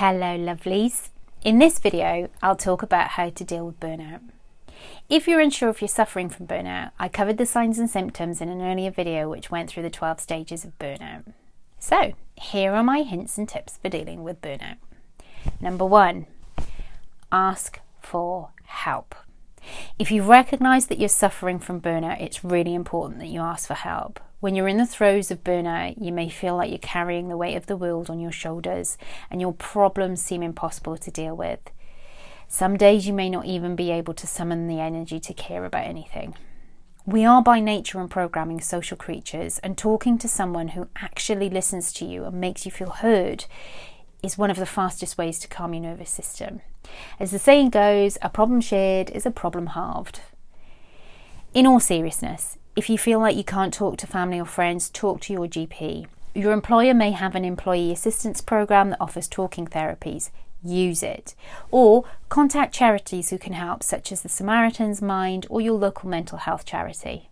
Hello lovelies. In this video, I'll talk about how to deal with burnout. If you're unsure if you're suffering from burnout, I covered the signs and symptoms in an earlier video which went through the 12 stages of burnout. So, here are my hints and tips for dealing with burnout. Number 1, ask for help. If you recognise that you're suffering from burnout, it's really important that you ask for help. When you're in the throes of burnout, you may feel like you're carrying the weight of the world on your shoulders and your problems seem impossible to deal with. Some days you may not even be able to summon the energy to care about anything. We are by nature and programming social creatures, and talking to someone who actually listens to you and makes you feel heard is one of the fastest ways to calm your nervous system. As the saying goes, a problem shared is a problem halved. In all seriousness, if you feel like you can't talk to family or friends, talk to your GP. Your employer may have an employee assistance program that offers talking therapies. Use it. Or contact charities who can help, such as the Samaritan's Mind or your local mental health charity.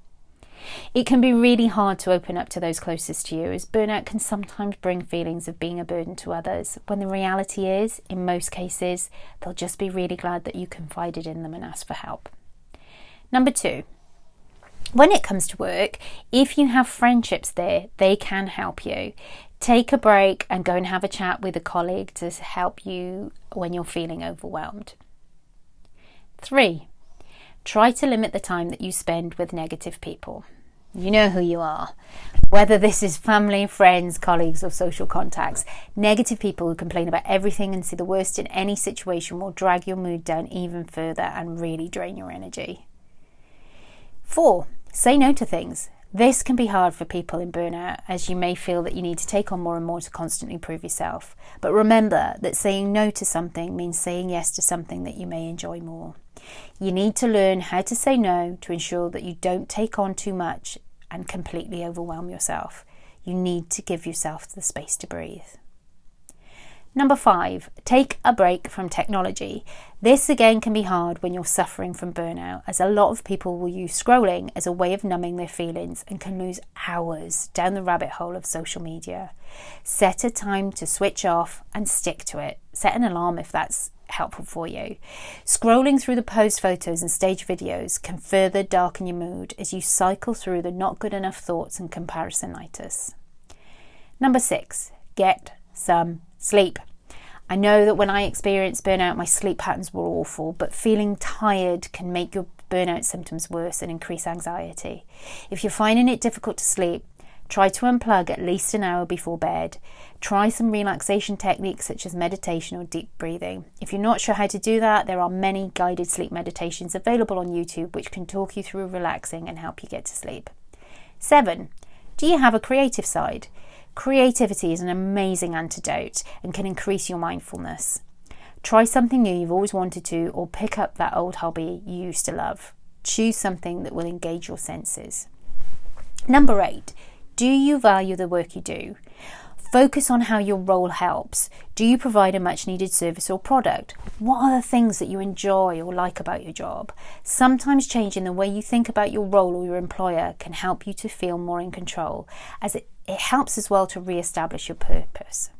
It can be really hard to open up to those closest to you, as burnout can sometimes bring feelings of being a burden to others, when the reality is, in most cases, they'll just be really glad that you confided in them and asked for help. Number 2, when it comes to work, if you have friendships there, they can help you. Take a break and go and have a chat with a colleague to help you when you're feeling overwhelmed. 3, try to limit the time that you spend with negative people. You know who you are. Whether this is family, friends, colleagues or social contacts, negative people who complain about everything and see the worst in any situation will drag your mood down even further and really drain your energy. 4, say no to things. This can be hard for people in burnout, as you may feel that you need to take on more and more to constantly prove yourself. But remember that saying no to something means saying yes to something that you may enjoy more. You need to learn how to say no to ensure that you don't take on too much and completely overwhelm yourself. You need to give yourself the space to breathe. Number 5, take a break from technology. This again can be hard when you're suffering from burnout, as a lot of people will use scrolling as a way of numbing their feelings and can lose hours down the rabbit hole of social media. Set a time to switch off and stick to it. Set an alarm if that's helpful for you. Scrolling through the post photos and stage videos can further darken your mood as you cycle through the not good enough thoughts and comparisonitis. Number 6, get some sleep. I know that when I experienced burnout, my sleep patterns were awful, but feeling tired can make your burnout symptoms worse and increase anxiety. If you're finding it difficult to sleep, try to unplug at least an hour before bed. Try some relaxation techniques such as meditation or deep breathing. If you're not sure how to do that, there are many guided sleep meditations available on YouTube which can talk you through relaxing and help you get to sleep. 7, do you have a creative side? Creativity is an amazing antidote and can increase your mindfulness. Try something new you've always wanted to, or pick up that old hobby you used to love. Choose something that will engage your senses. Number 8, do you value the work you do? Focus on how your role helps. Do you provide a much needed service or product? What are the things that you enjoy or like about your job? Sometimes changing the way you think about your role or your employer can help you to feel more in control, as it helps as well to re-establish your purpose.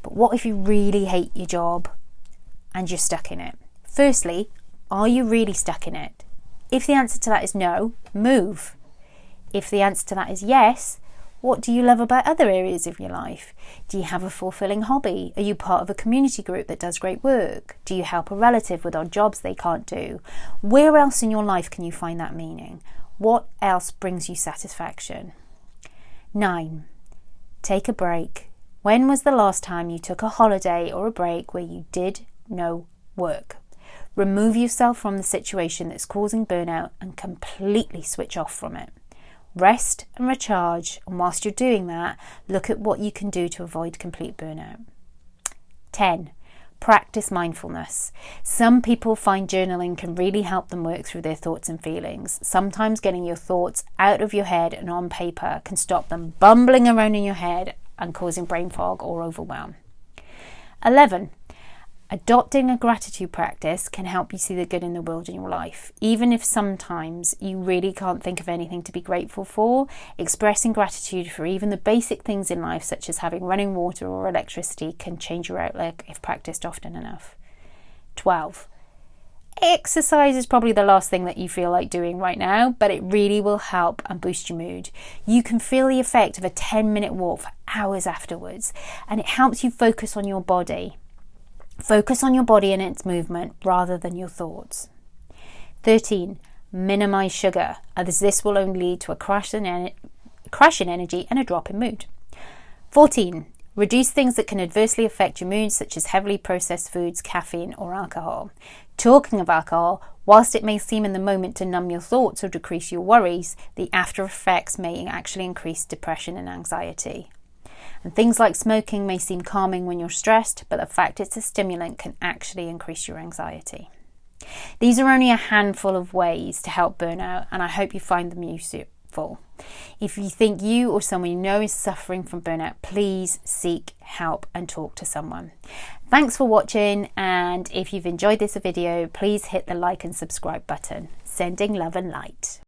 But what if you really hate your job and you're stuck in it? Firstly, are you really stuck in it? If the answer to that is no, move. If the answer to that is yes, what do you love about other areas of your life? Do you have a fulfilling hobby? Are you part of a community group that does great work? Do you help a relative with odd jobs they can't do? Where else in your life can you find that meaning? What else brings you satisfaction? 9, take a break. When was the last time you took a holiday or a break where you did no work? Remove yourself from the situation that's causing burnout and completely switch off from it. Rest and recharge, and whilst you're doing that, look at what you can do to avoid complete burnout. 10, practice mindfulness. Some people find journaling can really help them work through their thoughts and feelings. Sometimes getting your thoughts out of your head and on paper can stop them bumbling around in your head and causing brain fog or overwhelm. 11, Adopting a gratitude practice can help you see the good in the world in your life. Even if sometimes you really can't think of anything to be grateful for, expressing gratitude for even the basic things in life, such as having running water or electricity, can change your outlook if practiced often enough. 12. Exercise is probably the last thing that you feel like doing right now, but it really will help and boost your mood. You can feel the effect of a 10-minute walk for hours afterwards, and it helps you focus on your body. Focus on your body and its movement rather than your thoughts. 13. Minimize sugar, as this will only lead to a crash in energy and a drop in mood. 14. Reduce things that can adversely affect your mood, such as heavily processed foods, caffeine, or alcohol. Talking of alcohol, whilst it may seem in the moment to numb your thoughts or decrease your worries, the after effects may actually increase depression and anxiety. And things like smoking may seem calming when you're stressed, but the fact it's a stimulant can actually increase your anxiety. These are only a handful of ways to help burnout, and I hope you find them useful. If you think you or someone you know is suffering from burnout, please seek help and talk to someone. Thanks for watching, and if you've enjoyed this video, please hit the like and subscribe button. Sending love and light.